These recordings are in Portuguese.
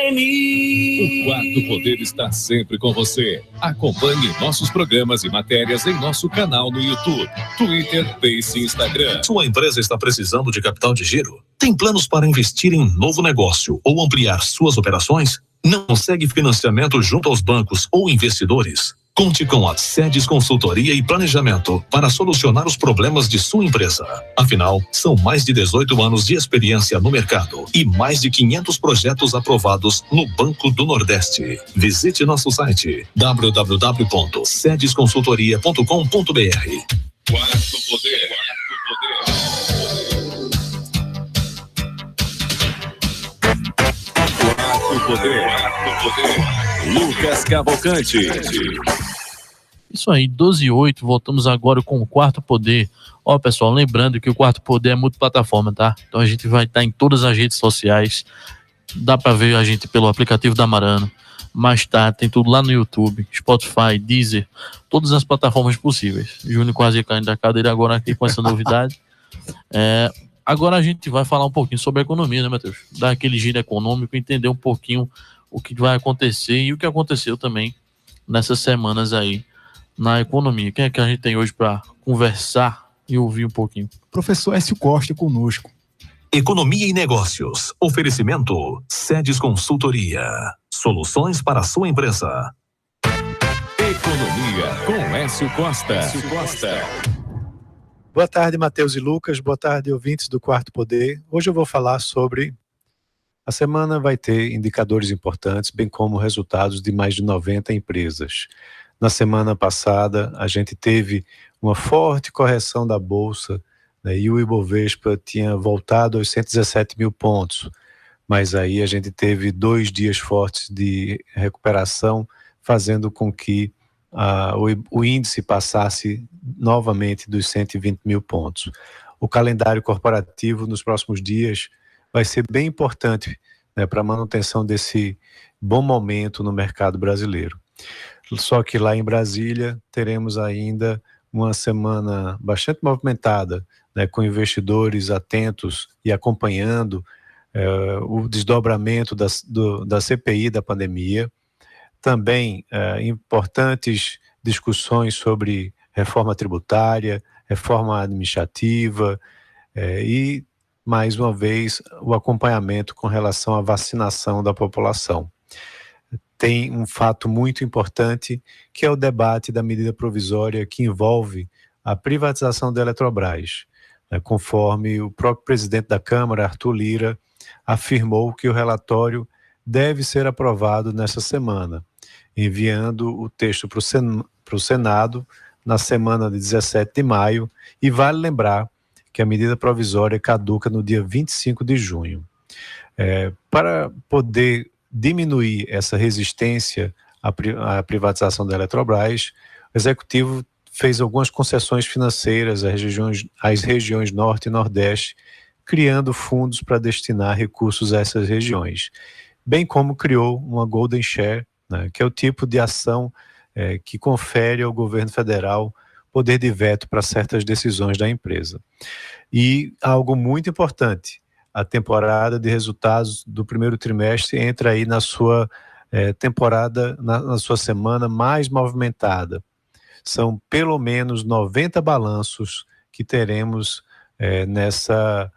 O Quarto Poder está sempre com você. Acompanhe nossos programas e matérias em nosso canal no YouTube, Twitter, Face e Instagram. Sua empresa está precisando de capital de giro? Tem planos para investir em um novo negócio ou ampliar suas operações? Não consegue financiamento junto aos bancos ou investidores? Conte com a Sedes Consultoria e Planejamento para solucionar os problemas de sua empresa. Afinal, são mais de 18 anos de experiência no mercado e mais de 500 projetos aprovados no Banco do Nordeste. Visite nosso site www.sedesconsultoria.com.br. Quarto Poder. Quarto Poder. Lucas Cavalcante. Isso aí, 12:08, voltamos agora com o Quarto Poder. Ó, pessoal, lembrando que o Quarto Poder é multiplataforma, tá? Então a gente vai estar em todas as redes sociais. Dá pra ver a gente pelo aplicativo da Marano. Mas tá, tem tudo lá no YouTube, Spotify, Deezer, todas as plataformas possíveis. Júnior quase caindo da cadeira agora aqui com essa novidade. Agora a gente vai falar um pouquinho sobre a economia, né, Matheus? Dar aquele giro econômico, entender um pouquinho o que vai acontecer e o que aconteceu também nessas semanas aí na economia. Quem é que a gente tem hoje para conversar e ouvir um pouquinho? Professor Écio Costa conosco. Economia e Negócios. Oferecimento Sedes Consultoria. Soluções para a sua empresa. Economia com Écio Costa. Boa tarde, Matheus e Lucas. Boa tarde, ouvintes do Quarto Poder. Hoje eu vou falar sobre... A semana vai ter indicadores importantes, bem como resultados de mais de 90 empresas. Na semana passada, a gente teve uma forte correção da Bolsa, né, e o Ibovespa tinha voltado aos 117 mil pontos. Mas aí a gente teve 2 dias fortes de recuperação, fazendo com que o índice passasse novamente dos 120 mil pontos. O calendário corporativo nos próximos dias vai ser bem importante, né, para a manutenção desse bom momento no mercado brasileiro. Só que lá em Brasília teremos ainda uma semana bastante movimentada, né, com investidores atentos e acompanhando o desdobramento da CPI da pandemia. Também importantes discussões sobre reforma tributária, reforma administrativa e, mais uma vez, o acompanhamento com relação à vacinação da população. Tem um fato muito importante, que é o debate da medida provisória que envolve a privatização da Eletrobras, né, conforme o próprio presidente da Câmara, Arthur Lira, afirmou que o relatório deve ser aprovado nessa semana, enviando o texto para o Senado na semana de 17 de maio, e vale lembrar que a medida provisória caduca no dia 25 de junho. Para poder diminuir essa resistência à privatização da Eletrobras, o Executivo fez algumas concessões financeiras às regiões Norte e Nordeste, criando fundos para destinar recursos a essas regiões, bem como criou uma Golden Share, né, que é o tipo de ação que confere ao governo federal poder de veto para certas decisões da empresa. E algo muito importante, a temporada de resultados do primeiro trimestre entra aí na sua temporada, na sua semana mais movimentada. São pelo menos 90 balanços que teremos nessa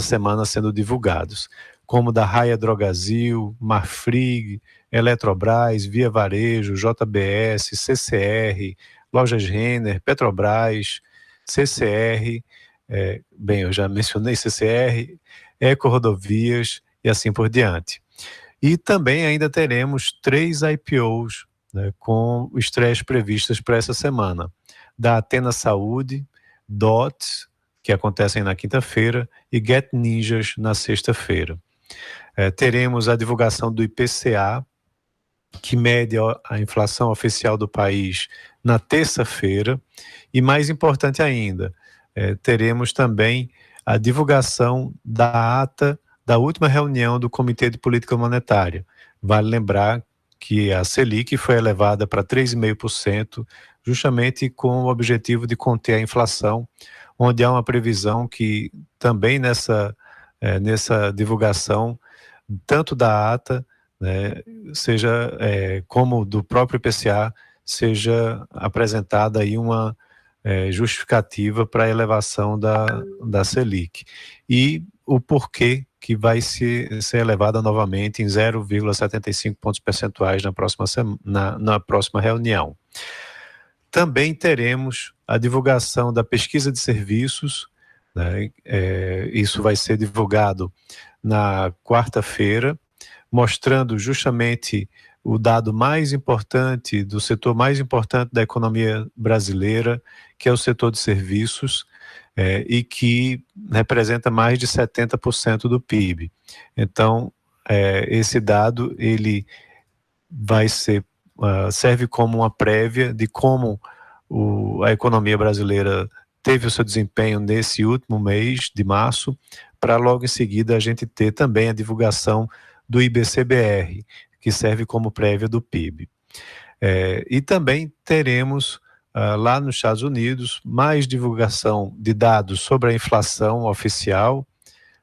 semana sendo divulgados, como da Raia Drogasil, Marfrig, Eletrobras, Via Varejo, JBS, CCR, Lojas Renner, Petrobras, CCR, eu já mencionei CCR, Eco Rodovias e assim por diante. E também ainda teremos 3 IPOs, né, com estreias previstas para essa semana, da Atena Saúde, DOT, que acontecem na quinta-feira, e Get Ninjas na sexta-feira. Teremos a divulgação do IPCA, que mede a inflação oficial do país na terça-feira, e mais importante ainda, teremos também a divulgação da ata da última reunião do Comitê de Política Monetária. Vale lembrar que a Selic foi elevada para 3,5%, justamente com o objetivo de conter a inflação, onde há uma previsão que também nessa divulgação tanto da ata, né, seja como do próprio IPCA, seja apresentada aí uma justificativa para a elevação da Selic. E o porquê que vai ser elevada novamente em 0,75 pontos percentuais na próxima reunião. Também teremos a divulgação da pesquisa de serviços, né? Isso vai ser divulgado na quarta-feira, mostrando justamente o dado mais importante, do setor mais importante da economia brasileira, que é o setor de serviços, e que representa mais de 70% do PIB. Então, esse dado, ele vai ser, serve como uma prévia de como a economia brasileira teve o seu desempenho nesse último mês de março, para logo em seguida a gente ter também a divulgação do IBC-BR, que serve como prévia do PIB. E também teremos lá nos Estados Unidos mais divulgação de dados sobre a inflação oficial,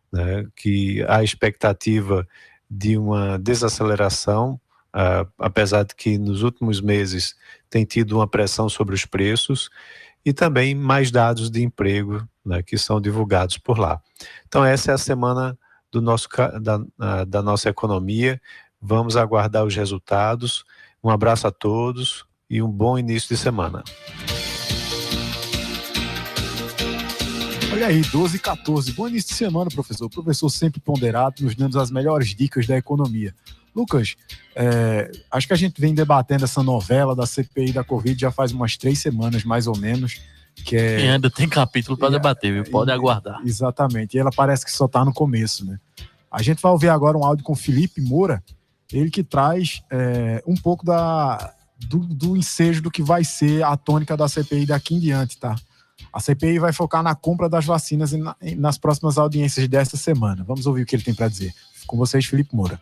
né, que há expectativa de uma desaceleração, apesar de que nos últimos meses tem tido uma pressão sobre os preços, e também mais dados de emprego, né, que são divulgados por lá. Então essa é a semana da nossa economia. Vamos aguardar os resultados. Um abraço a todos e um bom início de semana. Olha aí, 12 e 14. Bom início de semana, professor. O professor sempre ponderado, nos dando as melhores dicas da economia. Lucas, acho que a gente vem debatendo essa novela da CPI da Covid já faz umas 3 semanas, mais ou menos. E ainda tem capítulo para debater, viu? Pode aguardar. Exatamente. E ela parece que só está no começo, né? A gente vai ouvir agora um áudio com Felipe Moura, ele que traz um pouco do ensejo do que vai ser a tônica da CPI daqui em diante, tá? A CPI vai focar na compra das vacinas nas próximas audiências desta semana. Vamos ouvir o que ele tem para dizer. Com vocês, Felipe Moura.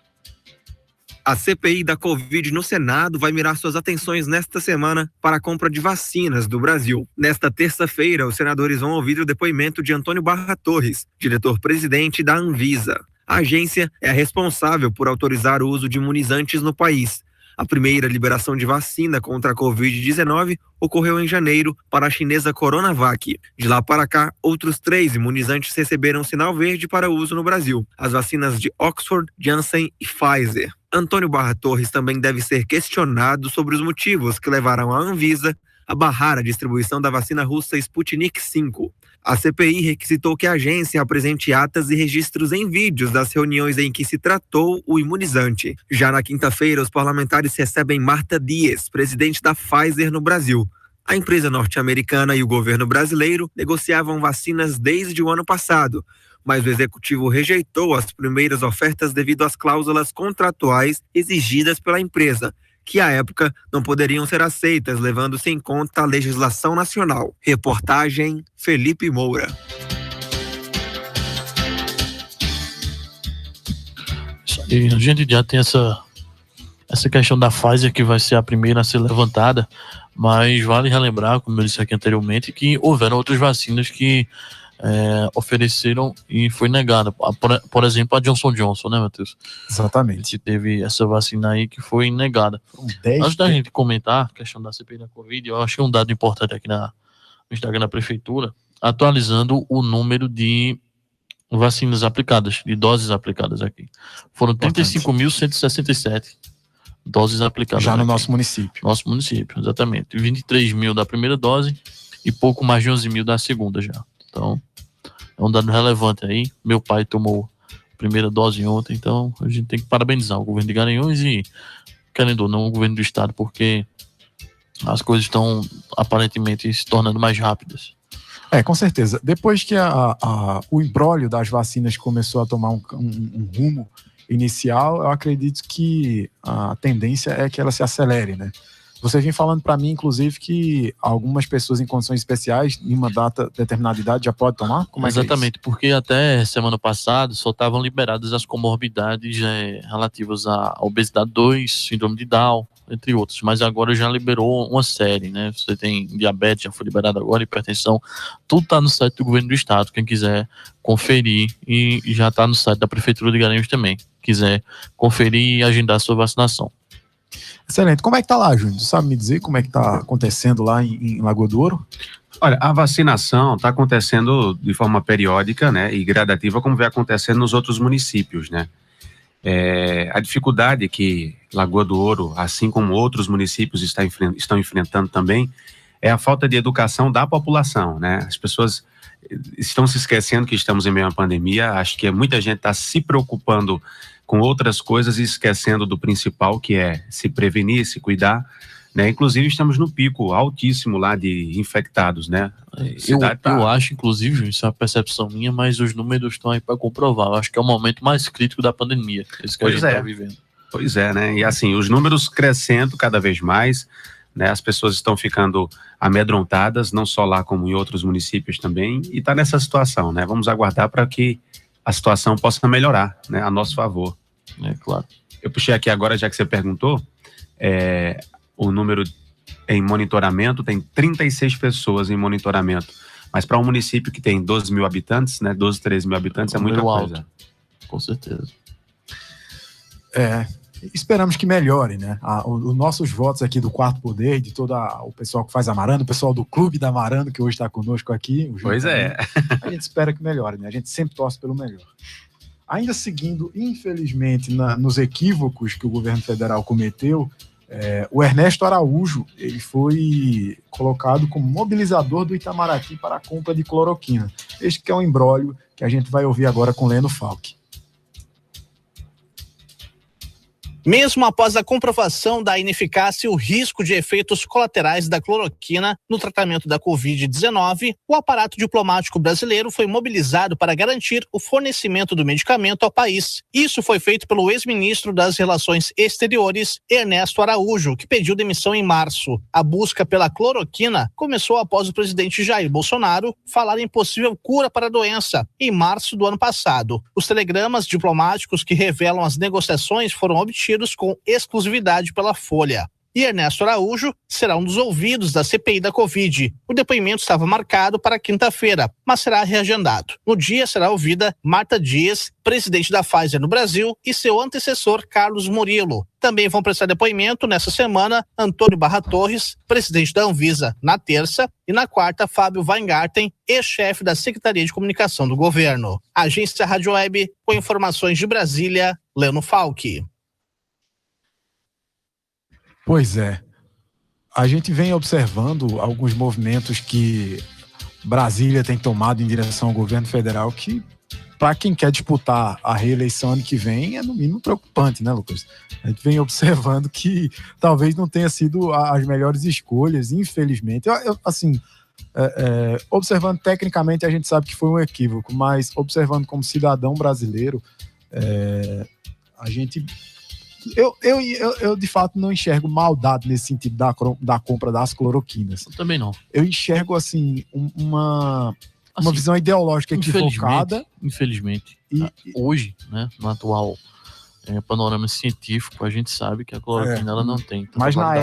A CPI da Covid no Senado vai mirar suas atenções nesta semana para a compra de vacinas do Brasil. Nesta terça-feira, os senadores vão ouvir o depoimento de Antônio Barra Torres, diretor-presidente da Anvisa. A agência é a responsável por autorizar o uso de imunizantes no país. A primeira liberação de vacina contra a Covid-19 ocorreu em janeiro para a chinesa Coronavac. De lá para cá, outros 3 imunizantes receberam sinal verde para uso no Brasil: as vacinas de Oxford, Janssen e Pfizer. Antônio Barra Torres também deve ser questionado sobre os motivos que levaram a Anvisa a barrar a distribuição da vacina russa Sputnik V. A CPI requisitou que a agência apresente atas e registros em vídeos das reuniões em que se tratou o imunizante. Já na quinta-feira, os parlamentares recebem Marta Dias, presidente da Pfizer no Brasil. A empresa norte-americana e o governo brasileiro negociavam vacinas desde o ano passado, mas o executivo rejeitou as primeiras ofertas devido às cláusulas contratuais exigidas pela empresa, que à época não poderiam ser aceitas, levando-se em conta a legislação nacional. Reportagem Felipe Moura. A gente já tem essa questão da Pfizer, que vai ser a primeira a ser levantada, mas vale relembrar, como eu disse aqui anteriormente, que houveram outras vacinas que ofereceram e foi negada. Por exemplo, a Johnson & Johnson, né, Matheus? Exatamente. A gente teve essa vacina aí que foi negada. Antes da gente comentar a questão da CPI da Covid, eu achei um dado importante aqui no Instagram da Prefeitura, atualizando o número de vacinas aplicadas, de doses aplicadas aqui. Foram 35.167 doses aplicadas. Já no aqui. nosso município. Nosso município, exatamente. 23 mil da primeira dose e pouco mais de 11 mil da segunda já. Então, é um dado relevante aí. Meu pai tomou a primeira dose ontem, então a gente tem que parabenizar o governo de Garanhuns e, querendo ou não, o governo do estado, porque as coisas estão aparentemente se tornando mais rápidas. Com certeza. Depois que o imbróglio das vacinas começou a tomar um rumo inicial, eu acredito que a tendência é que ela se acelere, né? Você vem falando para mim, inclusive, que algumas pessoas em condições especiais, em uma data, determinada idade, já pode tomar? Como Exatamente, porque até semana passada só estavam liberadas as comorbidades relativas à obesidade 2, síndrome de Down, entre outros, mas agora já liberou uma série, né? Você tem diabetes, já foi liberado agora, hipertensão, tudo tá no site do governo do estado, quem quiser conferir, e já tá no site da Prefeitura de Garanhuns também, quiser conferir e agendar a sua vacinação. Excelente. Como é que tá lá, Júnior? Tu sabe me dizer como é que tá acontecendo lá em Lagoa do Ouro? Olha, a vacinação está acontecendo de forma periódica, né, e gradativa, como vem acontecendo nos outros municípios, né. A dificuldade que Lagoa do Ouro, assim como outros municípios estão enfrentando também, é a falta de educação da população, né. As pessoas estão se esquecendo que estamos em meio à pandemia. Acho que muita gente está se preocupando com outras coisas e esquecendo do principal, que é se prevenir, se cuidar, né? Inclusive estamos no pico altíssimo lá de infectados, né? Eu acho, inclusive, isso é uma percepção minha, mas os números estão aí para comprovar. Eu acho que é o momento mais crítico da pandemia, esse que a gente está vivendo. Pois é, né? E assim, os números crescendo cada vez mais, né? As pessoas estão ficando amedrontadas, não só lá como em outros municípios também, e está nessa situação, né? Vamos aguardar para que a situação possa melhorar, né? A nosso favor. É claro. Eu puxei aqui agora, já que você perguntou, o número em monitoramento, tem 36 pessoas em monitoramento, mas para um município que tem 12 mil habitantes, né, 12, 13 mil habitantes, é muita coisa. Alto. Com certeza. Esperamos que melhore, né? Os nossos votos aqui do Quarto Poder, de todo o pessoal que faz Amarando, o pessoal do Clube da Amarando, que hoje está conosco aqui. Pois é. A gente espera que melhore, né? A gente sempre torce pelo melhor. Ainda seguindo, infelizmente, nos equívocos que o governo federal cometeu, o Ernesto Araújo, ele foi colocado como mobilizador do Itamaraty para a compra de cloroquina. Este que é um imbróglio que a gente vai ouvir agora com Leno Falck. Mesmo após a comprovação da ineficácia e o risco de efeitos colaterais da cloroquina no tratamento da Covid-19, o aparato diplomático brasileiro foi mobilizado para garantir o fornecimento do medicamento ao país. Isso foi feito pelo ex-ministro das Relações Exteriores, Ernesto Araújo, que pediu demissão em março. A busca pela cloroquina começou após o presidente Jair Bolsonaro falar em possível cura para a doença, em março do ano passado. Os telegramas diplomáticos que revelam as negociações foram obtidos com exclusividade pela Folha. E Ernesto Araújo será um dos ouvidos da CPI da Covid. O depoimento estava marcado para quinta-feira, mas será reagendado. No dia será ouvida Marta Dias, presidente da Pfizer no Brasil, e seu antecessor Carlos Murilo. Também vão prestar depoimento nessa semana Antônio Barra Torres, presidente da Anvisa, na terça, e na quarta Fábio Weingarten, ex-chefe da Secretaria de Comunicação do Governo. Agência Rádio Web, com informações de Brasília, Leno Falck. Pois é. A gente vem observando alguns movimentos que Brasília tem tomado em direção ao governo federal que, para quem quer disputar a reeleição ano que vem, é no mínimo preocupante, né, Lucas? A gente vem observando que talvez não tenha sido as melhores escolhas, infelizmente. Observando tecnicamente, a gente sabe que foi um equívoco, mas observando como cidadão brasileiro, a gente... Eu de fato não enxergo maldade nesse sentido da compra das cloroquinas. Eu também não. Eu enxergo assim uma visão ideológica equivocada. Infelizmente, hoje, né, no atual panorama científico, a gente sabe que a cloroquina ela não tem. Mas na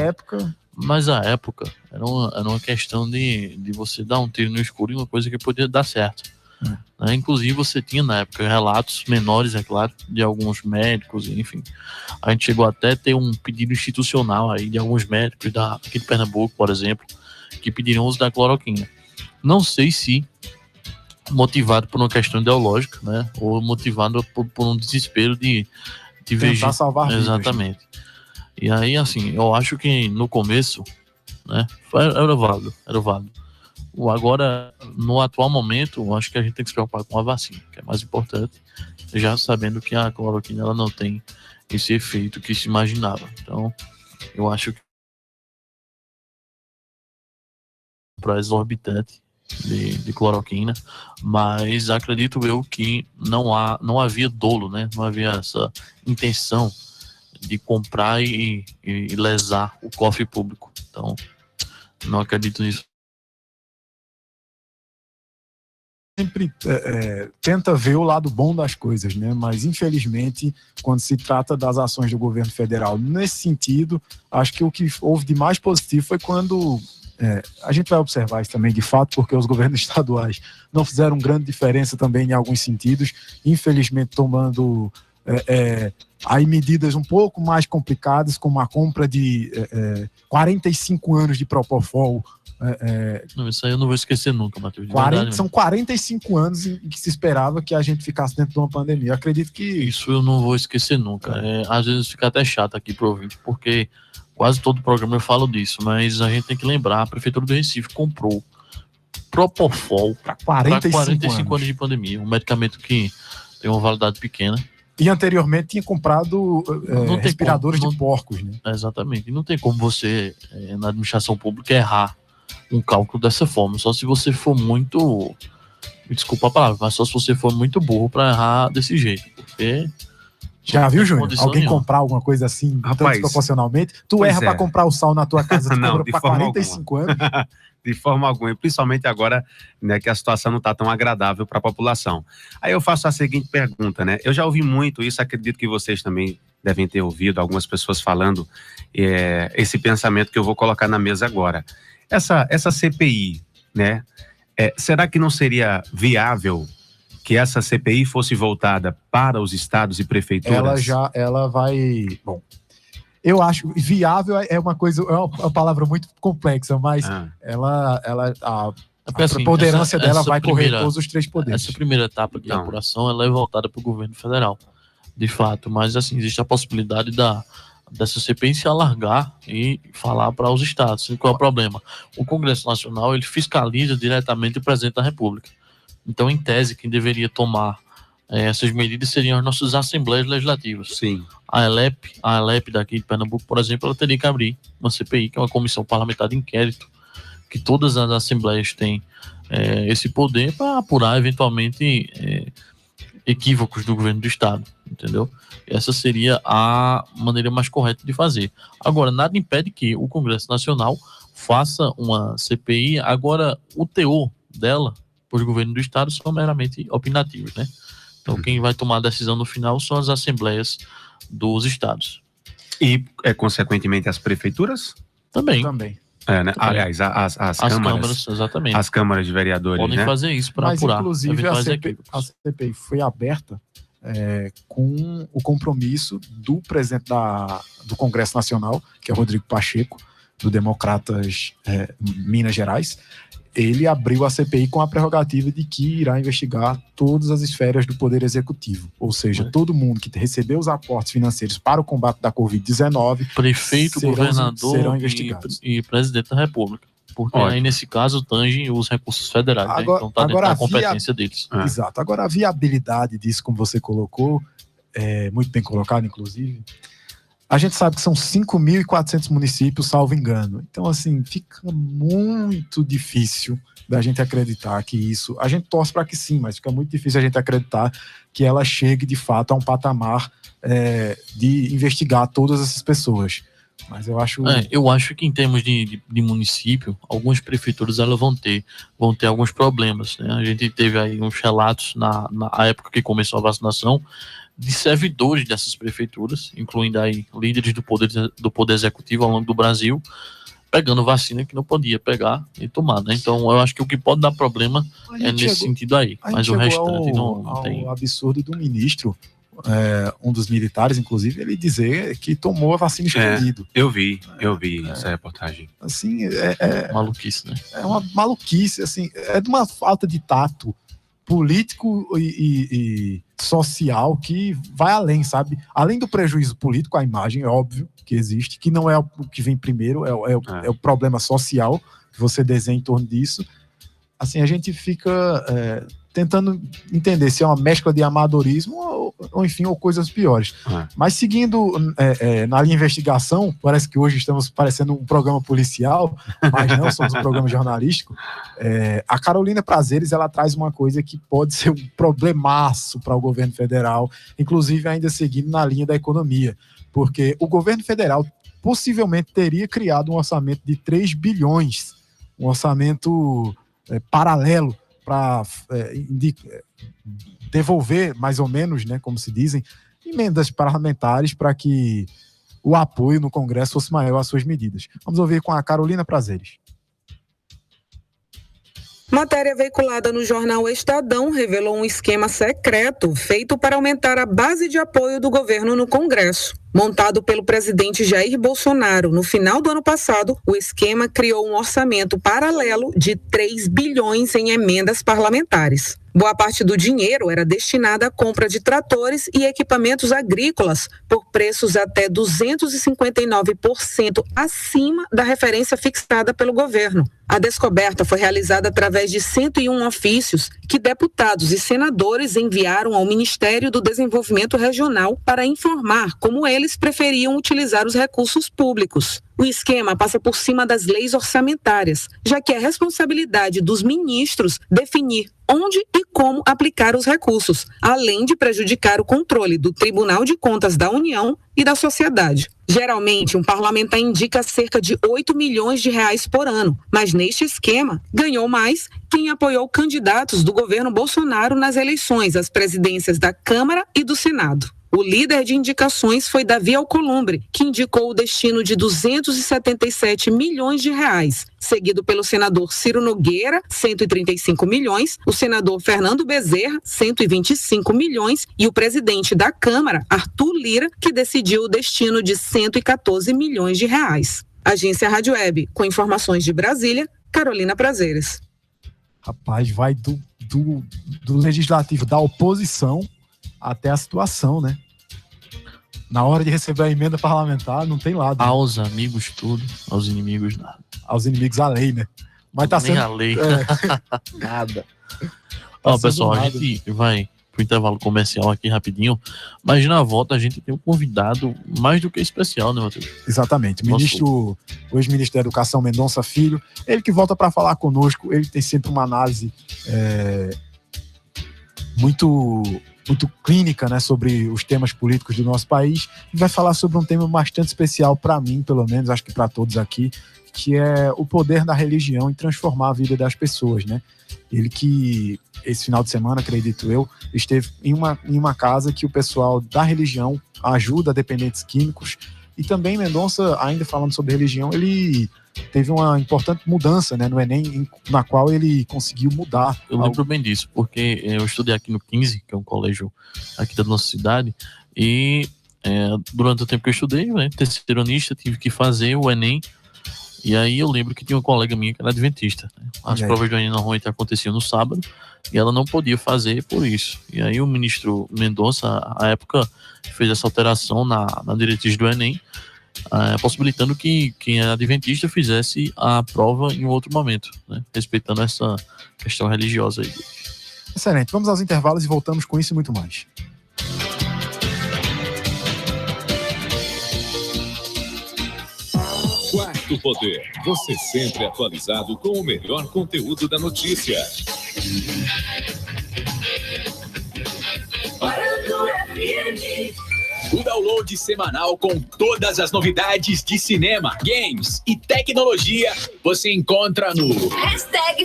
época era uma questão de você dar um tiro no escuro em uma coisa que podia dar certo. Inclusive você tinha na época relatos menores, é claro, de alguns médicos, enfim. A gente chegou até a ter um pedido institucional aí de alguns médicos aqui de Pernambuco, por exemplo, que pediram o uso da cloroquina. Não sei se motivado por uma questão ideológica, né, ou motivado por um desespero de tentar salvar vidas. Exatamente. E aí, assim, eu acho que no começo, né, era válido. Agora, no atual momento, eu acho que a gente tem que se preocupar com a vacina, que é mais importante, já sabendo que a cloroquina ela não tem esse efeito que se imaginava. Então, eu acho que para exorbitante de cloroquina, mas acredito eu que não havia dolo, né? Não havia essa intenção de comprar e lesar o cofre público. Então, não acredito nisso. sempre tenta ver o lado bom das coisas, né? Mas infelizmente, quando se trata das ações do governo federal nesse sentido, acho que o que houve de mais positivo foi quando a gente vai observar isso também de fato, porque os governos estaduais não fizeram grande diferença também em alguns sentidos, infelizmente tomando aí medidas um pouco mais complicadas, como a compra de 45 anos de Propofol. Não, isso aí eu não vou esquecer nunca, Matheus. São 45 anos em que se esperava que a gente ficasse dentro de uma pandemia. Eu acredito que isso eu não vou esquecer nunca. Às vezes fica até chato aqui pro ouvinte, porque quase todo programa eu falo disso, mas a gente tem que lembrar, a Prefeitura do Recife comprou Propofol para 45 anos de pandemia, um medicamento que tem uma validade pequena. E anteriormente tinha comprado respiradores de porcos, né? Exatamente. E não tem como você, na administração pública, errar um cálculo dessa forma. Só se você for muito... Desculpa a palavra, mas só se você for muito burro para errar desse jeito. Porque... Já viu, Júnior? Alguém comprar alguma coisa assim, tanto proporcionalmente? Tu erra para comprar o sal na tua casa, tu compra para 45 anos? De forma alguma, e principalmente agora, né, que a situação não está tão agradável para a população. Aí eu faço a seguinte pergunta, né? Eu já ouvi muito isso, acredito que vocês também devem ter ouvido, algumas pessoas falando esse pensamento que eu vou colocar na mesa agora. Essa CPI, né? Será que não seria viável que essa CPI fosse voltada para os estados e prefeituras? Ela vai... Bom, eu acho viável é uma palavra muito complexa, mas a preponderância dela vai correr todos os três poderes. Essa primeira etapa de apuração ela é voltada para o governo federal, de fato, mas assim, existe a possibilidade dessa CPI se alargar e falar para os estados. Qual é o problema? O Congresso Nacional ele fiscaliza diretamente o presidente da República. Então, em tese, quem deveria tomar essas medidas seriam as nossas assembleias legislativas. Sim. A ALEP daqui de Pernambuco, por exemplo, ela teria que abrir uma CPI, que é uma comissão parlamentar de inquérito, que todas as assembleias têm esse poder para apurar, eventualmente, equívocos do governo do estado, entendeu? Essa seria a maneira mais correta de fazer. Agora, nada impede que o Congresso Nacional faça uma CPI. Agora, o teor dela, por governo do estado, são meramente opinativos, né? Então, quem vai tomar a decisão no final são as assembleias dos estados. E, consequentemente, as prefeituras? Também. Né? Aliás, as câmaras, exatamente. As câmaras de vereadores, podem fazer isso para apurar. Mas, inclusive, a CPI foi aberta com o compromisso do presidente do Congresso Nacional, que é Rodrigo Pacheco, do Democratas Minas Gerais. Ele abriu a CPI com a prerrogativa de que irá investigar todas as esferas do Poder Executivo. Ou seja, todo mundo que recebeu os aportes financeiros para o combate da Covid-19... Prefeito, governador serão investigados. E presidente da República. Porque aí, nesse caso, tange os recursos federais. Agora, né? Então está dentro da competência deles. Exato. Agora, a viabilidade disso, como você colocou, muito bem colocado, inclusive... A gente sabe que são 5.400 municípios, salvo engano. Então, assim, fica muito difícil da gente acreditar que isso... A gente torce para que sim, mas fica muito difícil a gente acreditar que ela chegue, de fato, a um patamar de investigar todas essas pessoas. Mas eu acho... eu acho que em termos de município, algumas prefeituras elas vão ter alguns problemas, né? A gente teve aí uns relatos na época que começou a vacinação, de servidores dessas prefeituras, incluindo aí líderes do poder executivo ao longo do Brasil, pegando vacina que não podia pegar e tomar, né? Então eu acho que o que pode dar problema nesse sentido aí, mas o restante não tem. O absurdo do ministro, um dos militares, inclusive, ele dizer que tomou a vacina escondido. Eu vi essa reportagem. Assim, maluquice, né? É uma maluquice, assim, é de uma falta de tato político e social que vai além, sabe? Além do prejuízo político, a imagem é óbvio que existe, que não é o que vem primeiro, é o problema social que você desenha em torno disso. Assim, a gente fica tentando entender se é uma mescla de amadorismo ou enfim, ou coisas piores. Mas seguindo na linha investigação, parece que hoje estamos parecendo um programa policial, mas não, somos um programa jornalístico. A Carolina Prazeres, ela traz uma coisa que pode ser um problemaço para o governo federal, inclusive ainda seguindo na linha da economia, porque o governo federal possivelmente teria criado um orçamento de 3 bilhões, um orçamento paralelo para devolver, mais ou menos, né, como se dizem, emendas parlamentares para que o apoio no Congresso fosse maior às suas medidas. Vamos ouvir com a Carolina Prazeres. Matéria veiculada no jornal Estadão revelou um esquema secreto feito para aumentar a base de apoio do governo no Congresso. Montado pelo presidente Jair Bolsonaro no final do ano passado, o esquema criou um orçamento paralelo de 3 bilhões em emendas parlamentares. Boa parte do dinheiro era destinada à compra de tratores e equipamentos agrícolas por preços até 259% acima da referência fixada pelo governo. A descoberta foi realizada através de 101 ofícios que deputados e senadores enviaram ao Ministério do Desenvolvimento Regional para informar como eles preferiam utilizar os recursos públicos. O esquema passa por cima das leis orçamentárias, já que é responsabilidade dos ministros definir onde e como aplicar os recursos, além de prejudicar o controle do Tribunal de Contas da União e da sociedade. Geralmente, um parlamentar indica cerca de 8 milhões de reais por ano, mas neste esquema, ganhou mais quem apoiou candidatos do governo Bolsonaro nas eleições às presidências da Câmara e do Senado. O líder de indicações foi Davi Alcolumbre, que indicou o destino de 277 milhões de reais, seguido pelo senador Ciro Nogueira, 135 milhões, o senador Fernando Bezerra, 125 milhões, e o presidente da Câmara, Arthur Lira, que decidiu o destino de 114 milhões de reais. Agência Rádio Web, com informações de Brasília, Carolina Prazeres. Rapaz, vai do legislativo, da oposição até a situação, né? Na hora de receber a emenda parlamentar, não tem lado. Aos amigos tudo, aos inimigos nada. Aos inimigos a lei, né? Mas tá Nem sendo... a lei. Nada. Ó, pessoal, a gente vai pro intervalo comercial aqui rapidinho, mas na volta a gente tem um convidado mais do que especial, né, Matheus? Exatamente. O ex-ministro da Educação, Mendonça Filho, ele que volta para falar conosco, ele tem sempre uma análise muito clínica, né, sobre os temas políticos do nosso país, e vai falar sobre um tema bastante especial para mim, pelo menos, acho que para todos aqui, que é o poder da religião em transformar a vida das pessoas, né? Ele que, esse final de semana, acredito eu, esteve em uma casa que o pessoal da religião ajuda dependentes químicos, e também Mendonça, ainda falando sobre religião, ele teve uma importante mudança, né, no Enem, na qual ele conseguiu mudar. Eu lembro bem disso, porque eu estudei aqui no 15, que é um colégio aqui da nossa cidade, e durante o tempo que eu estudei, né, terceironista, tive que fazer o Enem, e aí eu lembro que tinha uma colega minha que era adventista, né? As provas do Enem normalmente aconteciam no sábado, e ela não podia fazer por isso. E aí o ministro Mendonça, à época, fez essa alteração na diretriz do Enem, possibilitando que quem é adventista fizesse a prova em outro momento, né? Respeitando essa questão religiosa aí. Excelente, vamos aos intervalos e voltamos com isso e muito mais. Quarto Poder, você sempre atualizado com o melhor conteúdo da notícia. O download semanal com todas as novidades de cinema, games e tecnologia você encontra no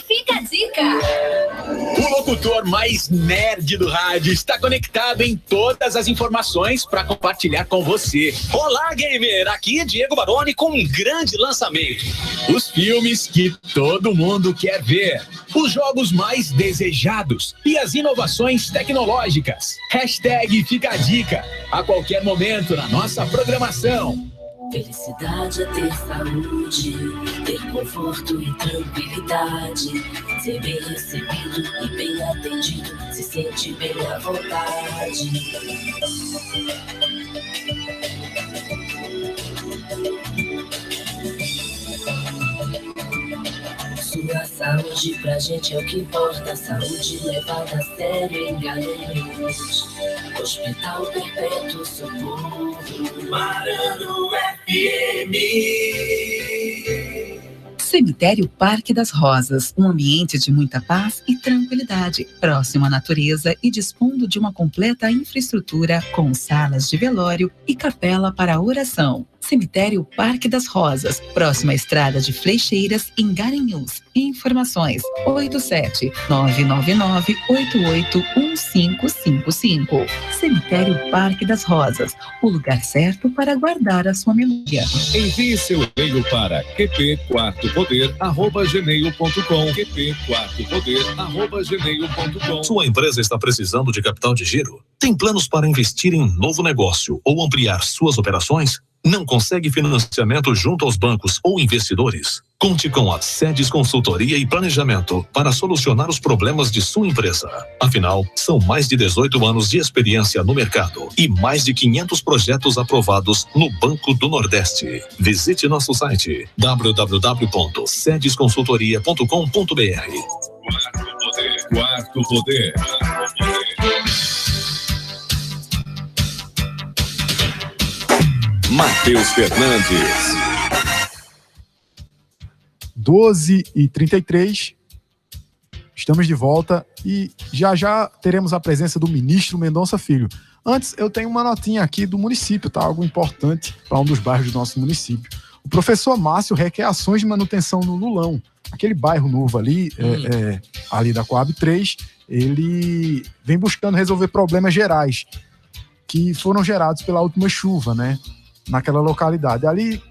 #Fica a Dica. O locutor mais nerd do rádio está conectado em todas as informações para compartilhar com você. Olá, gamer! Aqui é Diego Baroni com um grande lançamento. Os filmes que todo mundo quer ver. Os jogos mais desejados e as inovações tecnológicas. #Fica a Dica. A qualquer momento na nossa programação. Felicidade é ter saúde, ter conforto e tranquilidade, ser bem recebido e bem atendido, se sente bem à vontade. Sua saúde pra gente é o que importa, saúde levada a sério, enganamos. Hospital Perpétuo Socorro, Marano FM. Cemitério Parque das Rosas, um ambiente de muita paz e tranquilidade, próximo à natureza e dispondo de uma completa infraestrutura com salas de velório e capela para oração. Cemitério Parque das Rosas, próxima à Estrada de Fleixeiras, em Garanhuns. Informações: 87-999-881555. Cemitério Parque das Rosas, o lugar certo para guardar a sua memória. Envie seu e-mail para qp4poder@gmail.com. qp4poder@gmail.com. Sua empresa está precisando de capital de giro? Tem planos para investir em novo negócio ou ampliar suas operações? Não consegue financiamento junto aos bancos ou investidores? Conte com a Sedes Consultoria e Planejamento para solucionar os problemas de sua empresa. Afinal, são mais de 18 anos de experiência no mercado e mais de 500 projetos aprovados no Banco do Nordeste. Visite nosso site www.sedesconsultoria.com.br. Quarto Poder. Matheus Fernandes. 12h33, estamos de volta e já teremos a presença do ministro Mendonça Filho. Antes, eu tenho uma notinha aqui do município, tá? Algo importante para um dos bairros do nosso município. O professor Márcio requer ações de manutenção no Lulão, aquele bairro novo ali, ali da Coab 3, ele vem buscando resolver problemas gerais que foram gerados pela última chuva, né? Naquela localidade. Ali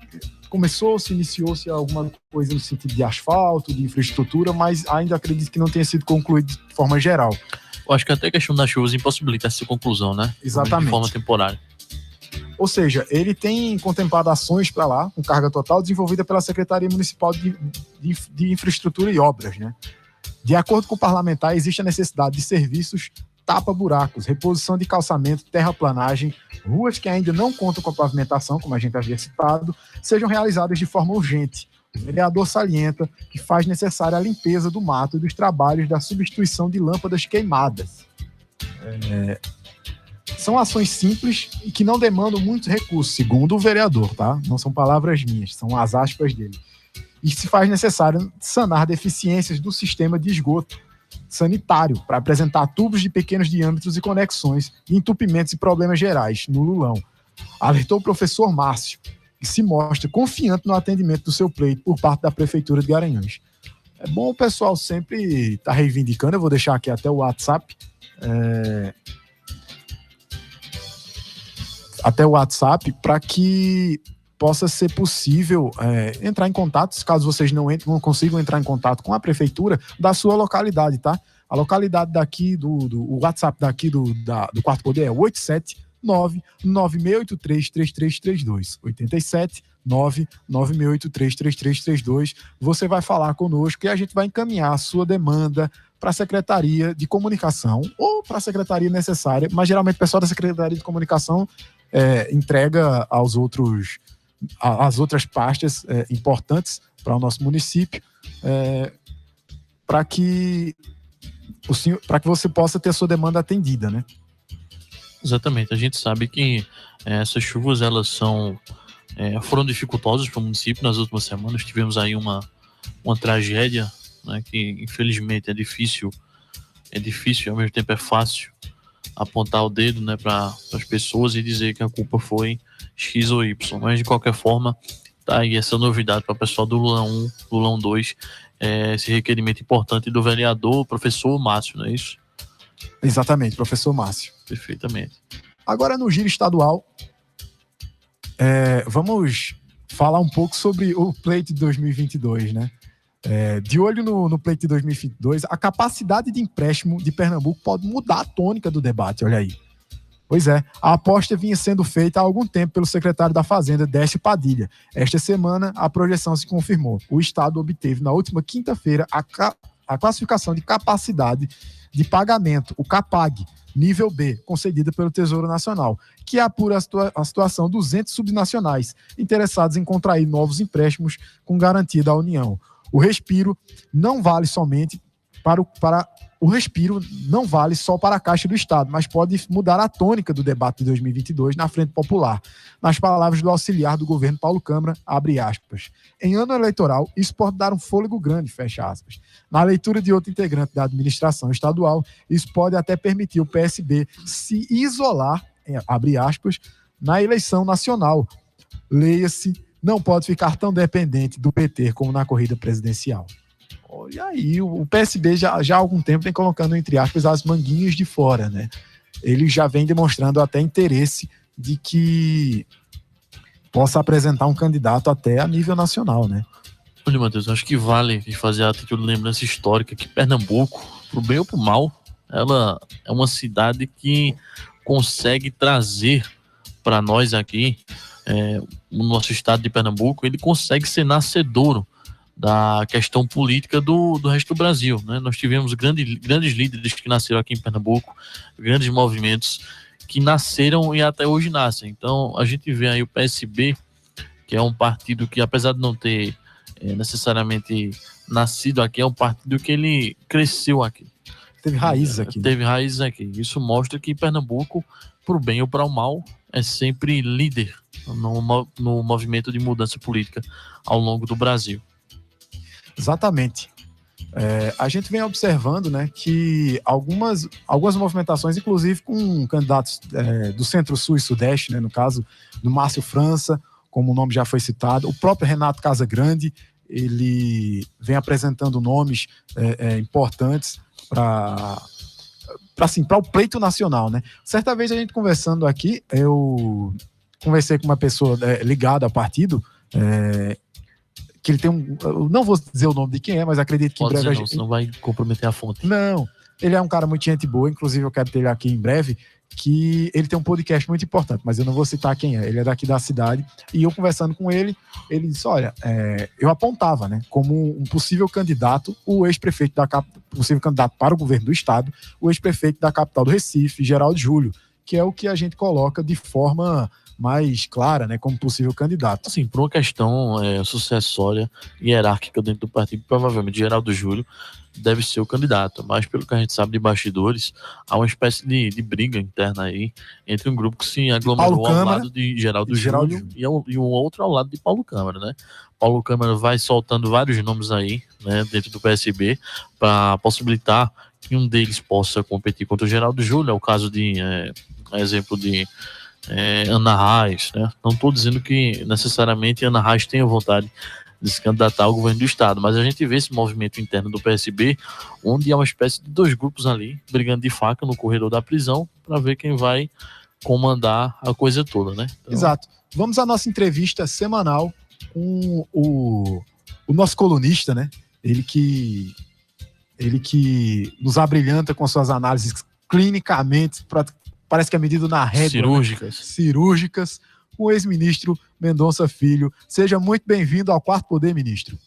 iniciou-se alguma coisa no sentido de asfalto, de infraestrutura, mas ainda acredito que não tenha sido concluído de forma geral. Eu acho que até a questão das chuvas impossibilita essa conclusão, né? Exatamente. De forma temporária. Ou seja, ele tem contemplado ações para lá, com carga total, desenvolvida pela Secretaria Municipal de Infraestrutura e Obras, né? De acordo com o parlamentar, existe a necessidade de serviços tapa-buracos, reposição de calçamento, terraplanagem, ruas que ainda não contam com a pavimentação, como a gente havia citado, sejam realizadas de forma urgente. O vereador salienta que faz necessária a limpeza do mato e dos trabalhos da substituição de lâmpadas queimadas. São ações simples e que não demandam muitos recursos, segundo o vereador, tá? Não são palavras minhas, são as aspas dele. E se faz necessário sanar deficiências do sistema de esgoto sanitário para apresentar tubos de pequenos diâmetros e conexões de entupimentos e problemas gerais no Lulão. Alertou o professor Márcio, que se mostra confiante no atendimento do seu pleito por parte da Prefeitura de Garanhuns. É bom o pessoal sempre estar reivindicando, eu vou deixar aqui até o WhatsApp, para que possa ser possível entrar em contato, caso vocês não consigam entrar em contato com a prefeitura da sua localidade, tá? A localidade daqui, o WhatsApp daqui do Quarto Poder é 879-9683-3332. 879-9683-3332. Você vai falar conosco e a gente vai encaminhar a sua demanda para a Secretaria de Comunicação ou para a Secretaria necessária, mas geralmente o pessoal da Secretaria de Comunicação entrega as outras pastas importantes para o nosso município, para que você possa ter a sua demanda atendida, né? Exatamente, a gente sabe que essas chuvas elas foram dificultosas para o município. Nas últimas semanas tivemos aí uma tragédia, né, que infelizmente é difícil e ao mesmo tempo é fácil apontar o dedo, né, para as pessoas e dizer que a culpa foi X ou Y, mas de qualquer forma tá aí essa novidade para o pessoal do Lulão 1, Lulão 2, esse requerimento importante do vereador, professor Márcio, não é isso? Exatamente, professor Márcio. Perfeitamente. Agora no giro estadual, vamos falar um pouco sobre o pleito de 2022, né? De olho no pleito de 2022, a capacidade de empréstimo de Pernambuco pode mudar a tônica do debate, olha aí. Pois é, a aposta vinha sendo feita há algum tempo pelo secretário da Fazenda, Décio Padilha. Esta semana, a projeção se confirmou. O Estado obteve, na última quinta-feira, a classificação de capacidade de pagamento, o CAPAG, nível B, concedida pelo Tesouro Nacional, que apura a situação dos entes subnacionais interessados em contrair novos empréstimos com garantia da União. O respiro não vale somente o respiro não vale só para a Caixa do Estado, mas pode mudar a tônica do debate de 2022 na Frente Popular. Nas palavras do auxiliar do governo Paulo Câmara, abre aspas. Em ano eleitoral, isso pode dar um fôlego grande, fecha aspas. Na leitura de outro integrante da administração estadual, isso pode até permitir o PSB se isolar, abre aspas, na eleição nacional, leia-se, não pode ficar tão dependente do PT como na corrida presidencial. Olha aí, o PSB já há algum tempo vem colocando, entre aspas, as manguinhas de fora, né? Ele já vem demonstrando até interesse de que possa apresentar um candidato até a nível nacional, né? Olha, Matheus, acho que vale fazer a título de lembrança histórica que Pernambuco, pro bem ou pro mal, ela é uma cidade que consegue trazer para nós aqui, no nosso estado de Pernambuco, ele consegue ser nascedouro da questão política do resto do Brasil, né? Nós tivemos grandes líderes que nasceram aqui em Pernambuco, grandes movimentos que nasceram e até hoje nascem. Então, a gente vê aí o PSB, que é um partido que, apesar de não ter necessariamente nascido aqui, é um partido que ele cresceu aqui. Teve raízes aqui. Teve raízes aqui. Isso mostra que Pernambuco, pro bem ou para o mal, é sempre líder no movimento de mudança política ao longo do Brasil. Exatamente. A gente vem observando, né, que algumas movimentações, inclusive com candidatos do Centro-Sul e Sudeste, né, no caso do Márcio França, como o nome já foi citado, o próprio Renato Casagrande, ele vem apresentando nomes importantes para o pleito nacional, né? Certa vez a gente conversando aqui, eu conversei com uma pessoa ligada ao partido, que ele tem eu não vou dizer o nome de quem é, mas acredito que Pode em breve... não, senão vai comprometer a fonte. Não, ele é um cara muito gente boa, inclusive eu quero ter ele aqui em breve, que ele tem um podcast muito importante, mas eu não vou citar quem é, ele é daqui da cidade, e eu conversando com ele, ele disse, olha, eu apontava, né, como um possível candidato, o ex-prefeito possível candidato para o governo do estado, o ex-prefeito da capital do Recife, Geraldo Júlio, que é o que a gente coloca de forma mais clara, né, como possível candidato. Assim, por uma questão sucessória e hierárquica dentro do partido, provavelmente Geraldo Júlio deve ser o candidato, mas pelo que a gente sabe de bastidores, há uma espécie de briga interna aí entre um grupo que se aglomerou ao lado de Geraldo Júlio e um outro ao lado de Paulo Câmara, né? Paulo Câmara vai soltando vários nomes aí, né, dentro do PSB, para possibilitar que um deles possa competir contra o Geraldo Júlio. É o caso de exemplo de Ana Reis, né? Não estou dizendo que necessariamente Ana Reis tenha vontade de se candidatar ao governo do estado, mas a gente vê esse movimento interno do PSB, onde há uma espécie de dois grupos ali, brigando de faca no corredor da prisão, para ver quem vai comandar a coisa toda, né? Então... Exato. Vamos à nossa entrevista semanal com o nosso colunista, né? Ele que nos abrilhanta com suas análises clinicamente, parece que é medido na régua. Cirúrgicas. O ex-ministro Mendonça Filho. Seja muito bem-vindo ao Quarto Poder, ministro.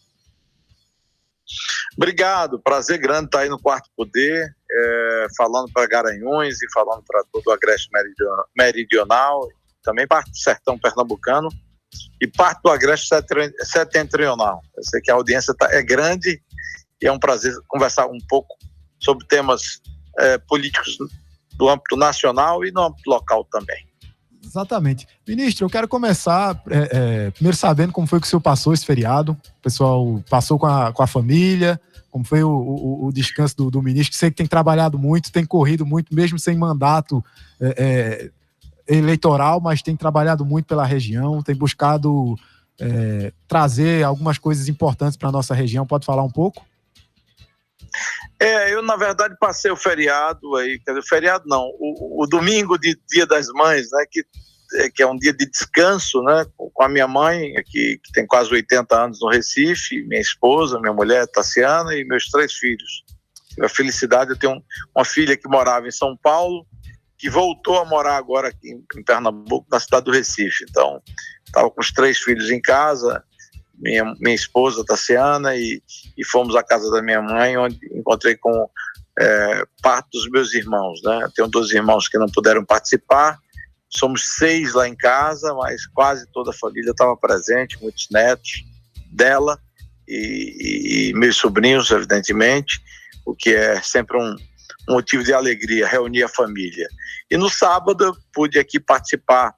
Obrigado, prazer grande estar aí no Quarto Poder, falando para Garanhuns e falando para todo o Agreste Meridional, também parte do sertão pernambucano e parte do Agreste Setentrional. Eu sei que a audiência é grande e é um prazer conversar um pouco sobre temas políticos do âmbito nacional e no âmbito local também. Exatamente. Ministro, eu quero começar primeiro sabendo como foi que o senhor passou esse feriado. O pessoal passou com a família, como foi o descanso do ministro, que sei que tem trabalhado muito, tem corrido muito, mesmo sem mandato eleitoral, mas tem trabalhado muito pela região, tem buscado trazer algumas coisas importantes para a nossa região. Pode falar um pouco? Eu, na verdade, passei o feriado aí, quer dizer, feriado não, o domingo de Dia das Mães, né, que é um dia de descanso, né, com a minha mãe, que tem quase 80 anos no Recife, minha esposa, minha mulher, Tassiana, e meus 3 filhos. Tive a felicidade, eu tenho uma filha que morava em São Paulo, que voltou a morar agora aqui em Pernambuco, na cidade do Recife. Então, estava com os 3 filhos em casa, minha esposa, Tassiana, e fomos à casa da minha mãe, onde encontrei com parte dos meus irmãos, né? Eu tenho 2 irmãos que não puderam participar, somos 6 lá em casa, mas quase toda a família estava presente, muitos netos dela e meus sobrinhos, evidentemente, o que é sempre um motivo de alegria, reunir a família. E no sábado eu pude aqui participar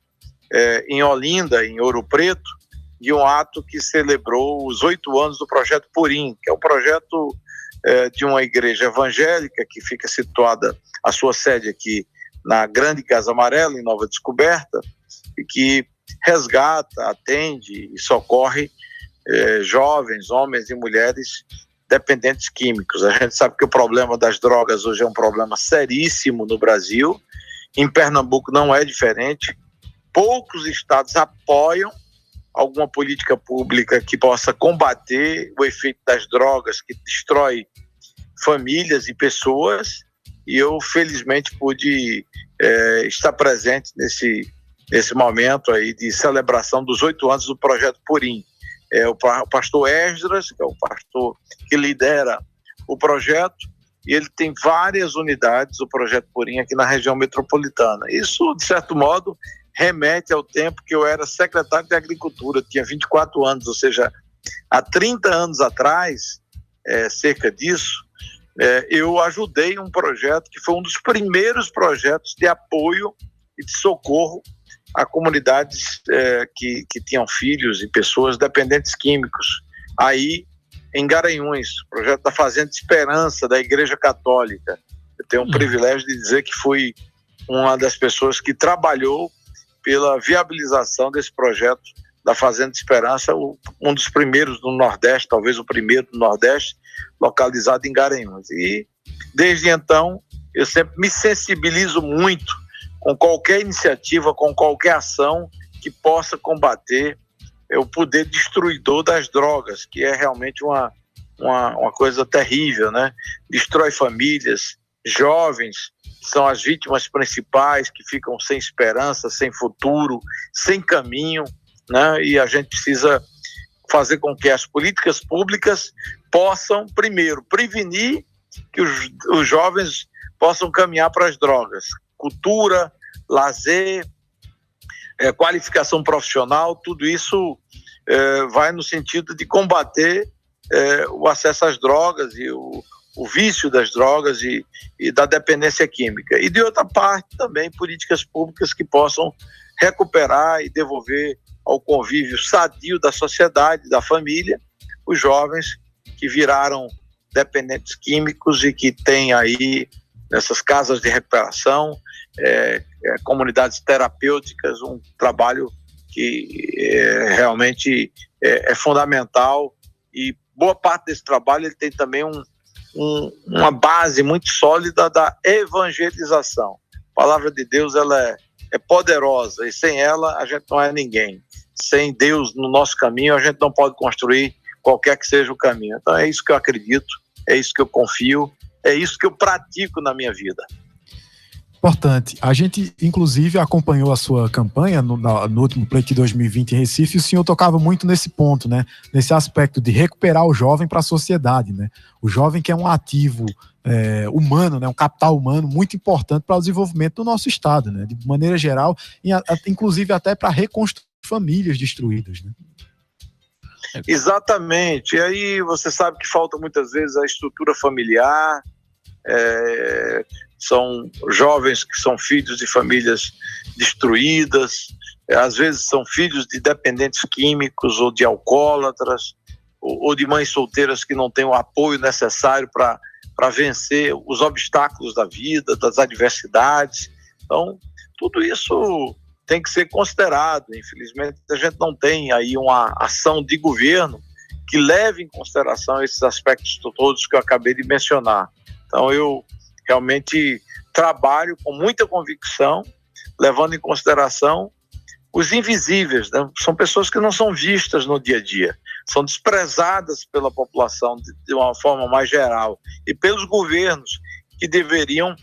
em Olinda, em Ouro Preto, de um ato que celebrou os 8 anos do Projeto Purim, que é um projeto de uma igreja evangélica que fica situada, a sua sede aqui na Grande Casa Amarela, em Nova Descoberta, e que resgata, atende e socorre jovens, homens e mulheres dependentes químicos. A gente sabe que o problema das drogas hoje é um problema seríssimo no Brasil. Em Pernambuco não é diferente. Poucos estados apoiam alguma política pública que possa combater o efeito das drogas que destrói famílias e pessoas, e eu felizmente pude estar presente nesse momento aí de celebração dos 8 anos do Projeto Purim. O pastor Esdras, que é o pastor que lidera o projeto, e ele tem várias unidades do Projeto Purim aqui na região metropolitana. Isso, de certo modo, remete ao tempo que eu era secretário de Agricultura, tinha 24 anos, ou seja, há 30 anos atrás, cerca disso, eu ajudei um projeto que foi um dos primeiros projetos de apoio e de socorro a comunidades que tinham filhos e pessoas dependentes químicos. Aí, em Garanhuns, projeto da Fazenda Esperança, da Igreja Católica. Eu tenho o privilégio de dizer que fui uma das pessoas que trabalhou pela viabilização desse projeto da Fazenda Esperança, um dos primeiros no Nordeste, talvez o primeiro no Nordeste, localizado em Garanhuns. E, desde então, eu sempre me sensibilizo muito com qualquer iniciativa, com qualquer ação que possa combater o poder destruidor das drogas, que é realmente uma coisa terrível, né? Destrói famílias, jovens são as vítimas principais, que ficam sem esperança, sem futuro, sem caminho, né? E a gente precisa fazer com que as políticas públicas possam, primeiro, prevenir que os jovens possam caminhar para as drogas. Cultura, lazer, qualificação profissional, tudo isso vai no sentido de combater o acesso às drogas e o vício das drogas e da dependência química. E, de outra parte, também políticas públicas que possam recuperar e devolver ao convívio sadio da sociedade, da família, os jovens que viraram dependentes químicos e que têm aí, nessas casas de recuperação, comunidades terapêuticas, um trabalho que realmente é fundamental, e boa parte desse trabalho ele tem também uma base muito sólida da evangelização. A palavra de Deus, ela é poderosa, e sem ela a gente não é ninguém. Sem Deus no nosso caminho, a gente não pode construir qualquer que seja o caminho. Então é isso que eu acredito, é isso que eu confio, é isso que eu pratico na minha vida. Importante. A gente, inclusive, acompanhou a sua campanha no último pleito de 2020 em Recife, e o senhor tocava muito nesse ponto, né? Nesse aspecto de recuperar o jovem para a sociedade, né? O jovem, que é um ativo humano, né? Um capital humano muito importante para o desenvolvimento do nosso estado, né? De maneira geral, inclusive até para reconstruir famílias destruídas, né? Exatamente. E aí você sabe que falta muitas vezes a estrutura familiar, são jovens que são filhos de famílias destruídas, às vezes são filhos de dependentes químicos ou de alcoólatras, ou de mães solteiras que não têm o apoio necessário para vencer os obstáculos da vida, das adversidades. Então, tudo isso tem que ser considerado. Infelizmente, a gente não tem aí uma ação de governo que leve em consideração esses aspectos todos que eu acabei de mencionar. Então, eu realmente trabalho com muita convicção, levando em consideração os invisíveis, né? São pessoas que não são vistas no dia a dia, são desprezadas pela população de uma forma mais geral, e pelos governos, que deveriam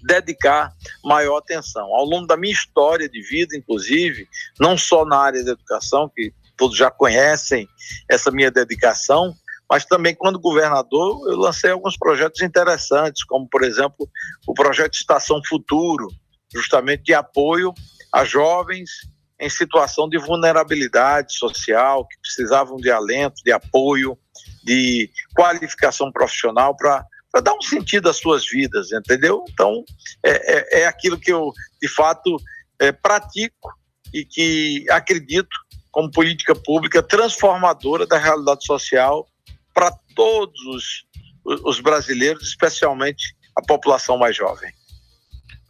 dedicar maior atenção. Ao longo da minha história de vida, inclusive, não só na área da educação, que todos já conhecem essa minha dedicação, mas também, quando governador, eu lancei alguns projetos interessantes, como, por exemplo, o projeto Estação Futuro, justamente de apoio a jovens em situação de vulnerabilidade social, que precisavam de alento, de apoio, de qualificação profissional para dar um sentido às suas vidas, entendeu? Então, é aquilo que eu, de fato, pratico e que acredito como política pública transformadora da realidade social para todos os brasileiros, especialmente a população mais jovem.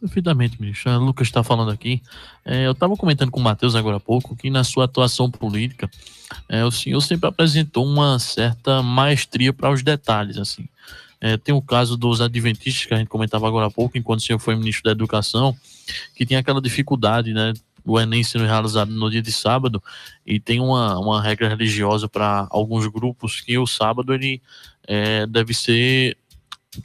Perfeitamente, ministro. O Lucas está falando aqui. Eu estava comentando com o Matheus agora há pouco que na sua atuação política, o senhor sempre apresentou uma certa maestria para os detalhes, assim. Tem o caso dos adventistas que a gente comentava agora há pouco, enquanto o senhor foi ministro da Educação, que tinha aquela dificuldade, né, o Enem sendo realizado no dia de sábado, e tem uma regra religiosa para alguns grupos que o sábado ele deve ser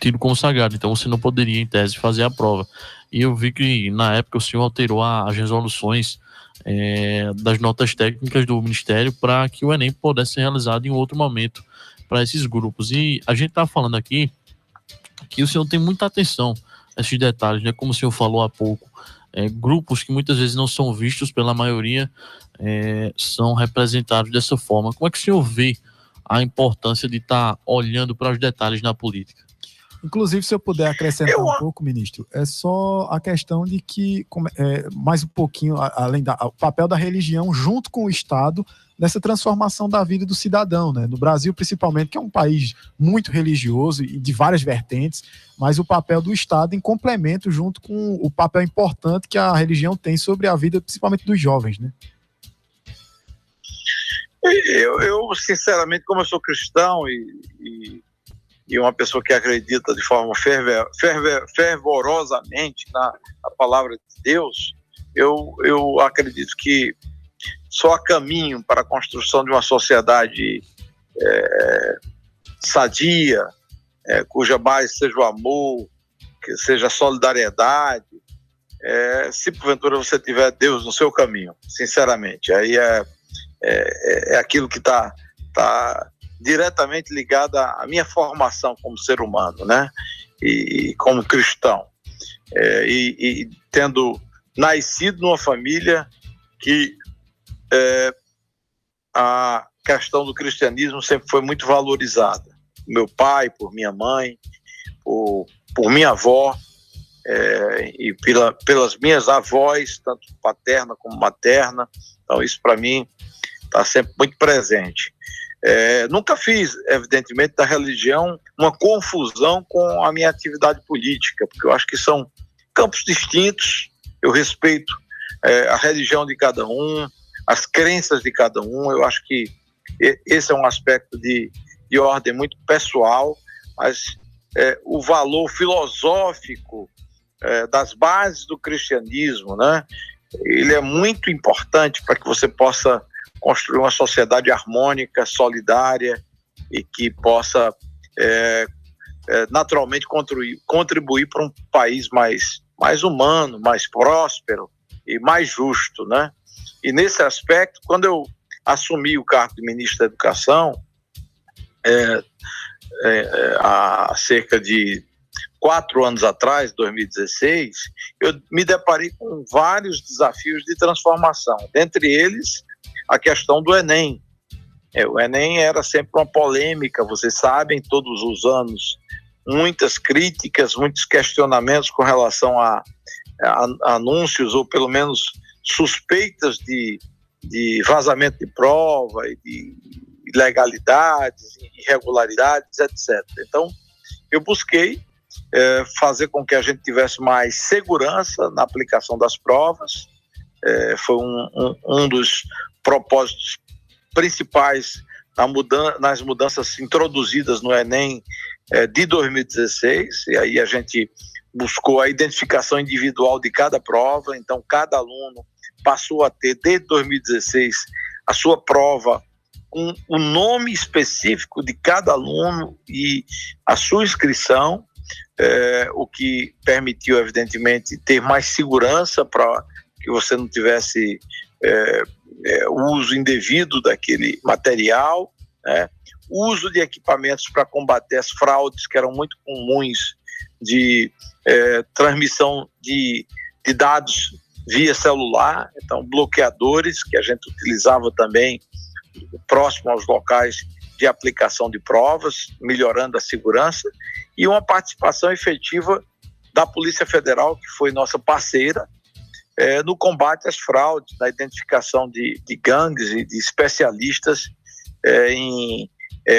tido como sagrado, então você não poderia, em tese, fazer a prova. E eu vi que, na época, o senhor alterou as resoluções das notas técnicas do Ministério para que o Enem pudesse ser realizado em outro momento para esses grupos. E a gente está falando aqui que o senhor tem muita atenção a esses detalhes, né? Como o senhor falou há pouco, grupos que muitas vezes não são vistos pela maioria são representados dessa forma. Como é que o senhor vê a importância de estar olhando para os detalhes na política? Inclusive, se eu puder acrescentar um pouco, ministro, é só a questão de que, mais um pouquinho, além o papel da religião junto com o Estado nessa transformação da vida do cidadão, né? No Brasil, principalmente, que é um país muito religioso e de várias vertentes, mas o papel do Estado em complemento junto com o papel importante que a religião tem sobre a vida, principalmente dos jovens, né? Eu sinceramente, como eu sou cristão e uma pessoa que acredita de forma fervorosamente na palavra de Deus, eu acredito que só há caminho para a construção de uma sociedade sadia, cuja base seja o amor, que seja a solidariedade, se porventura você tiver Deus no seu caminho, sinceramente. Aí é aquilo que está diretamente ligado à minha formação como ser humano, né? E como cristão. E tendo nascido numa família que a questão do cristianismo sempre foi muito valorizada. Meu pai, por minha mãe, por minha avó, e pelas minhas avós, tanto paterna como materna. Então isso para mim está sempre muito presente. Nunca fiz, evidentemente, da religião uma confusão com a minha atividade política, porque eu acho que são campos distintos. Eu respeito a religião de cada um, as crenças de cada um. Eu acho que esse é um aspecto de ordem muito pessoal, mas o valor filosófico das bases do cristianismo, né, ele é muito importante para que você possa construir uma sociedade harmônica, solidária e que possa naturalmente contribuir para um país mais humano, mais próspero e mais justo, né? E nesse aspecto, quando eu assumi o cargo de ministro da Educação, há cerca de 4 anos atrás, 2016, eu me deparei com vários desafios de transformação, dentre eles a questão do Enem. O Enem era sempre uma polêmica, vocês sabem, todos os anos, muitas críticas, muitos questionamentos com relação a anúncios, ou pelo menos suspeitas de vazamento de prova, e de ilegalidades, irregularidades, etc. Então, eu busquei fazer com que a gente tivesse mais segurança na aplicação das provas. Foi um dos propósitos principais nas mudanças introduzidas no Enem de 2016, e aí a gente buscou a identificação individual de cada prova. Então cada aluno passou a ter, desde 2016, a sua prova, o nome específico de cada aluno e a sua inscrição, o que permitiu, evidentemente, ter mais segurança para que você não tivesse o uso indevido daquele material, né? O uso de equipamentos para combater as fraudes, que eram muito comuns, de transmissão de dados via celular. Então, bloqueadores, que a gente utilizava também próximo aos locais de aplicação de provas, melhorando a segurança, e uma participação efetiva da Polícia Federal, que foi nossa parceira, no combate às fraudes, na identificação de gangues e de especialistas em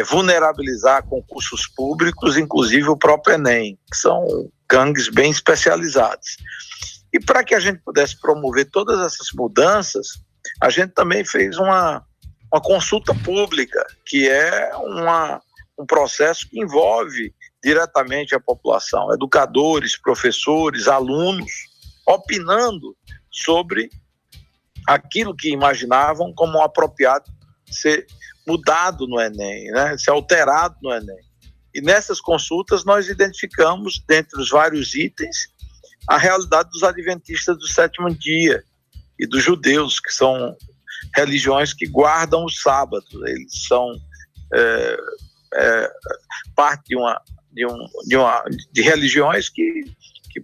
vulnerabilizar concursos públicos, inclusive o próprio Enem, que são gangues bem especializados. E para que a gente pudesse promover todas essas mudanças, a gente também fez uma consulta pública, que é um processo que envolve diretamente a população, educadores, professores, alunos, opinando sobre aquilo que imaginavam como apropriado ser mudado no Enem, né? Ser alterado no Enem. E nessas consultas nós identificamos, dentre os vários itens, a realidade dos adventistas do sétimo dia e dos judeus, que são religiões que guardam o sábado. Eles são parte de religiões que,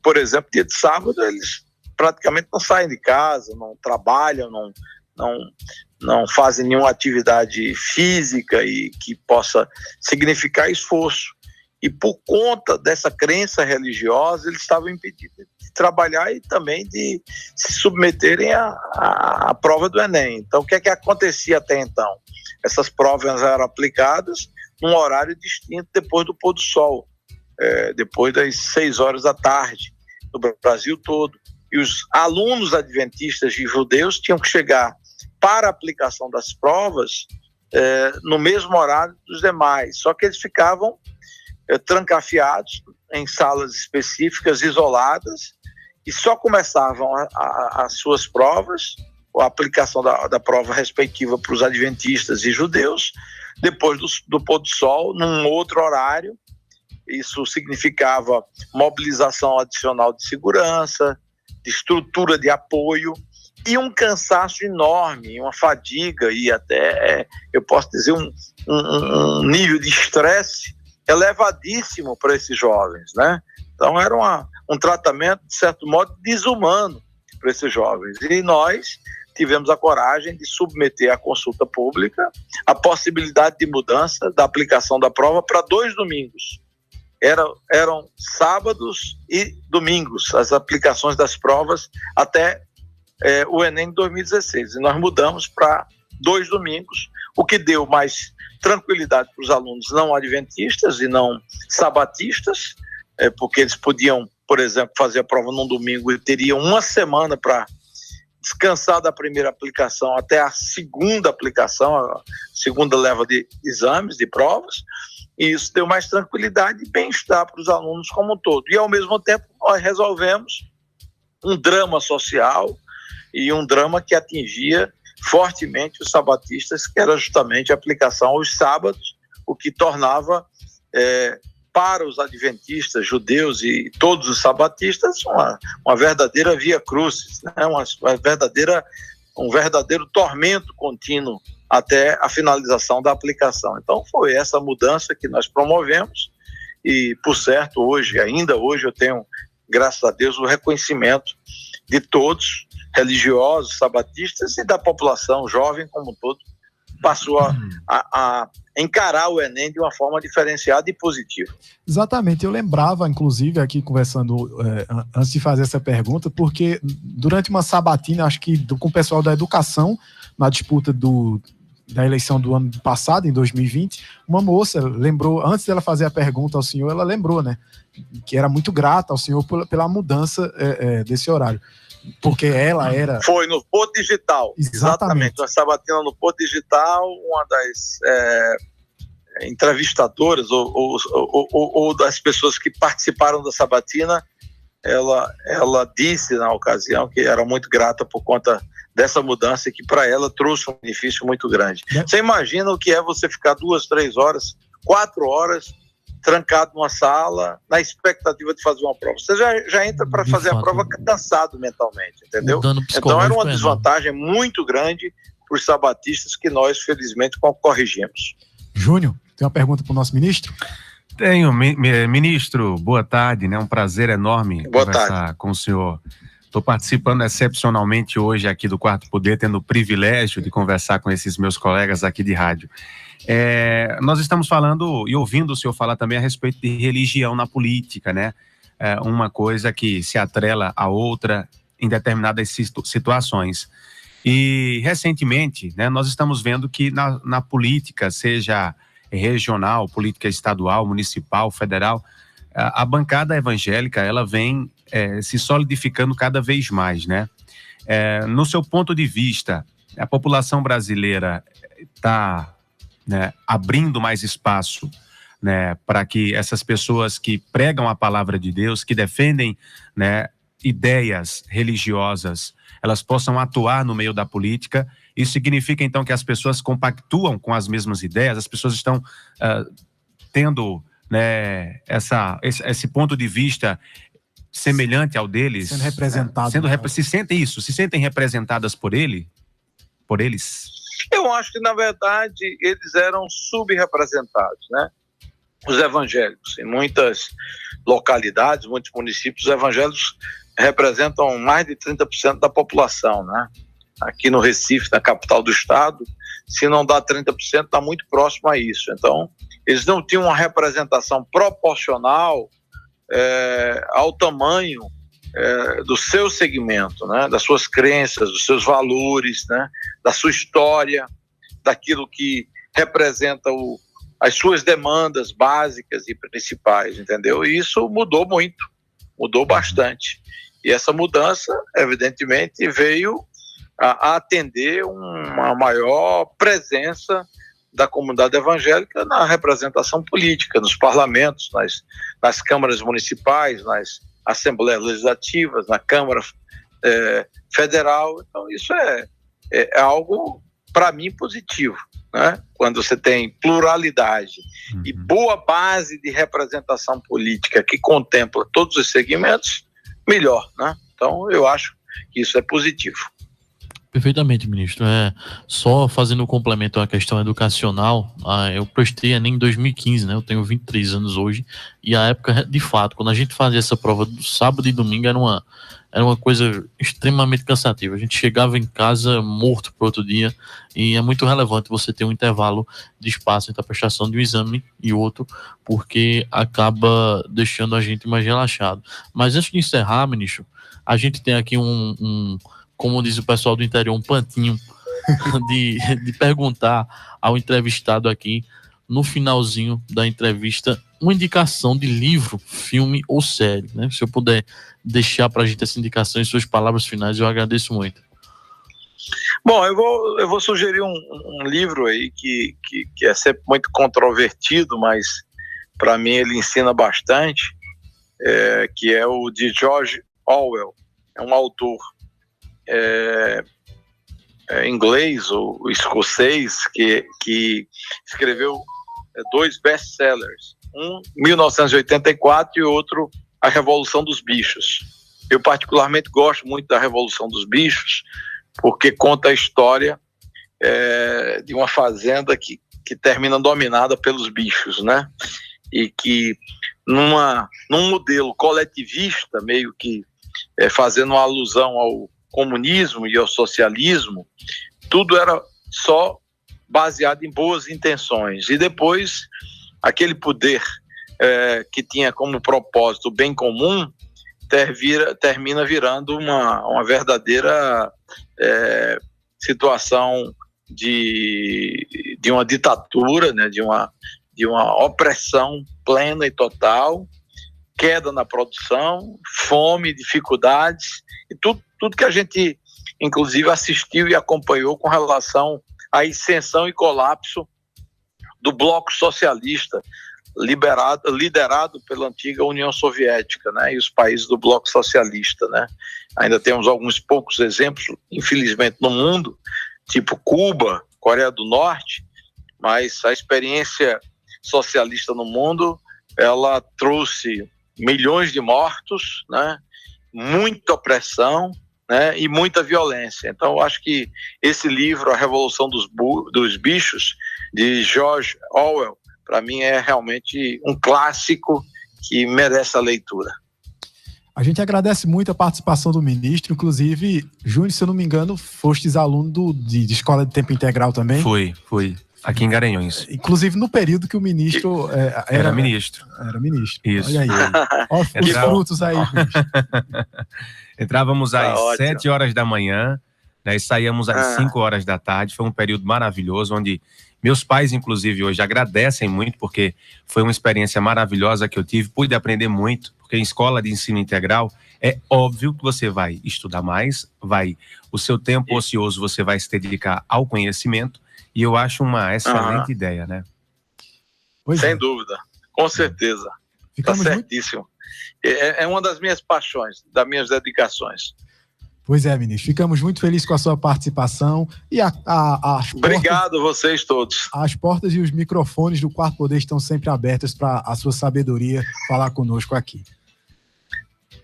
por exemplo, dia de sábado, eles praticamente não saem de casa, não trabalham, não fazem nenhuma atividade física e que possa significar esforço. E por conta dessa crença religiosa, eles estavam impedidos de trabalhar e também de se submeterem à prova do Enem. Então, o que é que acontecia até então? Essas provas eram aplicadas num horário distinto depois do pôr do sol, depois das 6 horas da tarde, no Brasil todo. E os alunos adventistas e judeus tinham que chegar para a aplicação das provas no mesmo horário dos demais, só que eles ficavam trancafiados em salas específicas, isoladas, e só começavam as suas provas, a aplicação da prova respectiva para os adventistas e judeus, depois do pôr do sol, num outro horário. Isso significava mobilização adicional de segurança, de estrutura de apoio, e um cansaço enorme, uma fadiga e até, eu posso dizer, um nível de estresse elevadíssimo para esses jovens, né? Então era um tratamento, de certo modo, desumano para esses jovens. E nós tivemos a coragem de submeter à consulta pública a possibilidade de mudança da aplicação da prova para 2 domingos. Eram sábados e domingos as aplicações das provas até o Enem de 2016. E nós mudamos para 2 domingos, o que deu mais tranquilidade para os alunos não adventistas e não sabatistas, porque eles podiam, por exemplo, fazer a prova num domingo e teriam uma semana para descansar da primeira aplicação até a segunda aplicação, a segunda leva de exames, de provas, e isso deu mais tranquilidade e bem-estar para os alunos como um todo. E, ao mesmo tempo, nós resolvemos um drama social e um drama que atingia fortemente os sabatistas, que era justamente a aplicação aos sábados, o que tornava para os adventistas, judeus e todos os sabatistas uma verdadeira via crucis, né? Um verdadeiro tormento contínuo até a finalização da aplicação. Então foi essa mudança que nós promovemos e, por certo, ainda hoje eu tenho, graças a Deus, o reconhecimento de todos, religiosos, sabatistas e da população jovem como um todo, passou a encarar o Enem de uma forma diferenciada e positiva. Exatamente, eu lembrava, inclusive, aqui conversando antes de fazer essa pergunta, porque durante uma sabatina, acho que com o pessoal da educação, na disputa da eleição do ano passado, em 2020, uma moça lembrou, antes dela fazer a pergunta ao senhor, ela lembrou, né, que era muito grata ao senhor pela mudança desse horário. Porque ela era... Foi no Porto Digital. Exatamente. Uma sabatina no Porto Digital, uma das entrevistadoras ou das pessoas que participaram da sabatina, ela disse na ocasião que era muito grata por conta dessa mudança e que para ela trouxe um benefício muito grande. Você imagina o que é você ficar 2, 3 horas, 4 horas trancado numa sala, na expectativa de fazer uma prova. Você já entra para fazer a prova cansado mentalmente, entendeu? Então era uma desvantagem muito grande para os sabatistas que nós, felizmente, corrigimos. Júnior, tem uma pergunta para o nosso ministro? Tenho, ministro, boa tarde, né? Um prazer enorme conversar com o senhor. Estou participando excepcionalmente hoje aqui do Quarto Poder, tendo o privilégio de conversar com esses meus colegas aqui de rádio. Nós estamos falando e ouvindo o senhor falar também a respeito de religião na política, né? Uma coisa que se atrela a outra em determinadas situações. E, recentemente, né, nós estamos vendo que na política, seja regional, política estadual, municipal, federal, a bancada evangélica, ela vem se solidificando cada vez mais, né? No seu ponto de vista, a população brasileira está, né, abrindo mais espaço, né, para que essas pessoas que pregam a palavra de Deus, que defendem, né, ideias religiosas, elas possam atuar no meio da política. Isso significa, então, que as pessoas compactuam com as mesmas ideias, as pessoas estão tendo, né, esse ponto de vista semelhante ao deles. Sendo representados. Se sentem representadas por eles? Eu acho que, na verdade, eles eram subrepresentados, né? Os evangélicos. Em muitas localidades, muitos municípios, os evangélicos representam mais de 30% da população, né? Aqui no Recife, na capital do estado, se não dá 30%, está muito próximo a isso. Então, eles não tinham uma representação proporcional ao tamanho do seu segmento, né? Das suas crenças, dos seus valores, né? Da sua história, daquilo que representa as suas demandas básicas e principais, entendeu? E isso mudou muito, mudou bastante. E essa mudança, evidentemente, veio a atender uma maior presença da comunidade evangélica na representação política, nos parlamentos, nas câmaras municipais, nas assembleias legislativas, na Câmara Federal. Então, isso é algo, para mim, positivo, né? Quando você tem pluralidade e boa base de representação política que contempla todos os segmentos, melhor, né? Então, eu acho que isso é positivo. Perfeitamente, ministro. Só fazendo um complemento à questão educacional, eu prestei Enem em 2015, né? Eu tenho 23 anos hoje, e a época, de fato, quando a gente fazia essa prova do sábado e domingo, era uma coisa extremamente cansativa. A gente chegava em casa morto para outro dia, e é muito relevante você ter um intervalo de espaço entre a prestação de um exame e outro, porque acaba deixando a gente mais relaxado. Mas antes de encerrar, ministro, a gente tem aqui como diz o pessoal do interior, um pantinho de perguntar ao entrevistado aqui, no finalzinho da entrevista, uma indicação de livro, filme ou série, né? Se eu puder deixar para a gente essa indicação em suas palavras finais, eu agradeço muito. Bom, eu vou sugerir um livro aí que é sempre muito controvertido, mas para mim ele ensina bastante, que é o de George Orwell. É um autor inglês ou escocês que escreveu 2 best-sellers, um 1984 e outro A Revolução dos Bichos. Eu particularmente gosto muito da Revolução dos Bichos porque conta a história de uma fazenda que termina dominada pelos bichos, né? E que num modelo coletivista, meio que fazendo uma alusão ao comunismo e ao socialismo, tudo era só baseado em boas intenções. E depois, aquele poder que tinha como propósito o bem comum, termina virando uma verdadeira situação de uma ditadura, né? de uma opressão plena e total, queda na produção, fome, dificuldades, e tudo que a gente, inclusive, assistiu e acompanhou com relação à ascensão e colapso do bloco socialista, liderado pela antiga União Soviética, né, e os países do bloco socialista, né. Ainda temos alguns poucos exemplos, infelizmente, no mundo, tipo Cuba, Coreia do Norte, mas a experiência socialista no mundo, ela trouxe milhões de mortos, né, muita opressão, né, e muita violência. Então, eu acho que esse livro, A Revolução dos Bichos, de George Orwell, para mim é realmente um clássico que merece a leitura. A gente agradece muito a participação do ministro, inclusive, Júnior, se eu não me engano, fostes aluno de escola de tempo integral também? Foi. Aqui em Garanhuns. Inclusive no período que o ministro era ministro. Era ministro. Isso. Olha aí. Olha os frutos aí, ministro. Entrávamos às 7 horas da manhã, Daí saíamos às 5 horas da tarde, foi um período maravilhoso, onde meus pais, inclusive, hoje agradecem muito, porque foi uma experiência maravilhosa que eu tive, pude aprender muito, porque em escola de ensino integral, é óbvio que você vai estudar mais, o seu tempo ocioso você vai se dedicar ao conhecimento, e eu acho uma excelente ideia, né? Sem dúvida, com certeza. Está certíssimo. É uma das minhas paixões, das minhas dedicações. Pois é, ministro. Ficamos muito felizes com a sua participação e Obrigado a vocês todos. As portas e os microfones do Quarto Poder estão sempre abertas para a sua sabedoria falar conosco aqui.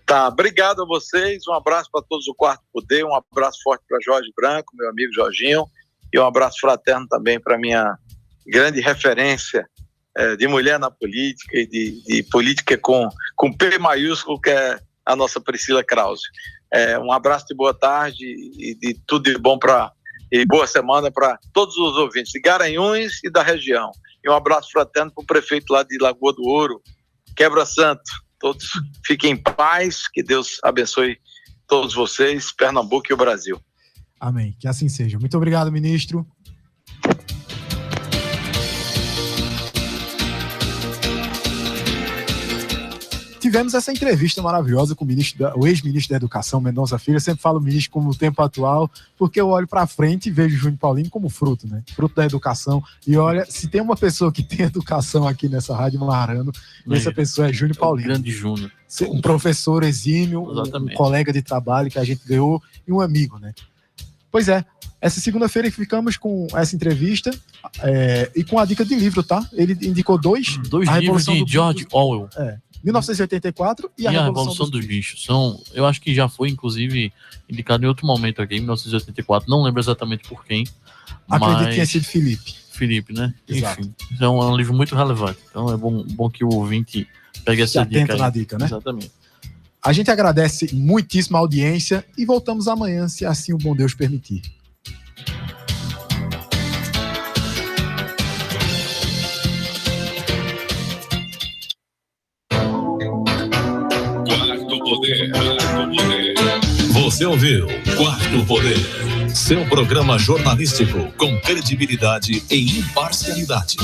Tá, obrigado a vocês. Um abraço para todos do Quarto Poder, um abraço forte para Jorge Branco, meu amigo Jorginho, e um abraço fraterno também para minha grande referência de mulher na política e de política com P maiúsculo, que é a nossa Priscila Krause. Um abraço de boa tarde e de tudo de bom e boa semana para todos os ouvintes de Garanhuns e da região. E um abraço fraterno para o prefeito lá de Lagoa do Ouro, Quebra Santo. Todos fiquem em paz, que Deus abençoe todos vocês, Pernambuco e o Brasil. Amém, que assim seja. Muito obrigado, ministro. Tivemos essa entrevista maravilhosa com o ex-ministro da Educação, Mendonça Filho. Eu sempre falo ministro como o tempo atual, porque eu olho para frente e vejo o Júnior Paulino como fruto, né? Fruto da educação. E olha, se tem uma pessoa que tem educação aqui nessa Rádio Marano, essa pessoa é Júnior Paulino. Grande Júnior. Um professor exímio, um colega de trabalho que a gente ganhou e um amigo, né? Pois é, essa segunda-feira ficamos com essa entrevista e com a dica de livro, tá? Ele indicou dois livros de George Orwell. 1984 e a Revolução dos Bichos. Eu acho que já foi, inclusive, indicado em outro momento aqui, em 1984. Não lembro exatamente por quem. Acredito que tenha sido Felipe, né? Exato. Enfim, é um livro muito relevante. Então é bom que o ouvinte pegue essa dica aí. Na dica, né? Exatamente. A gente agradece muitíssimo a audiência e voltamos amanhã, se assim o bom Deus permitir. Quarto Poder. Você ouviu Quarto Poder, seu programa jornalístico com credibilidade e imparcialidade.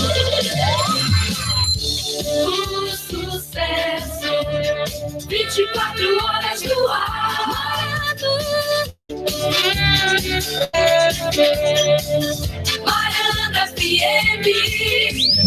O sucesso, 24 horas no ar. Marano FM.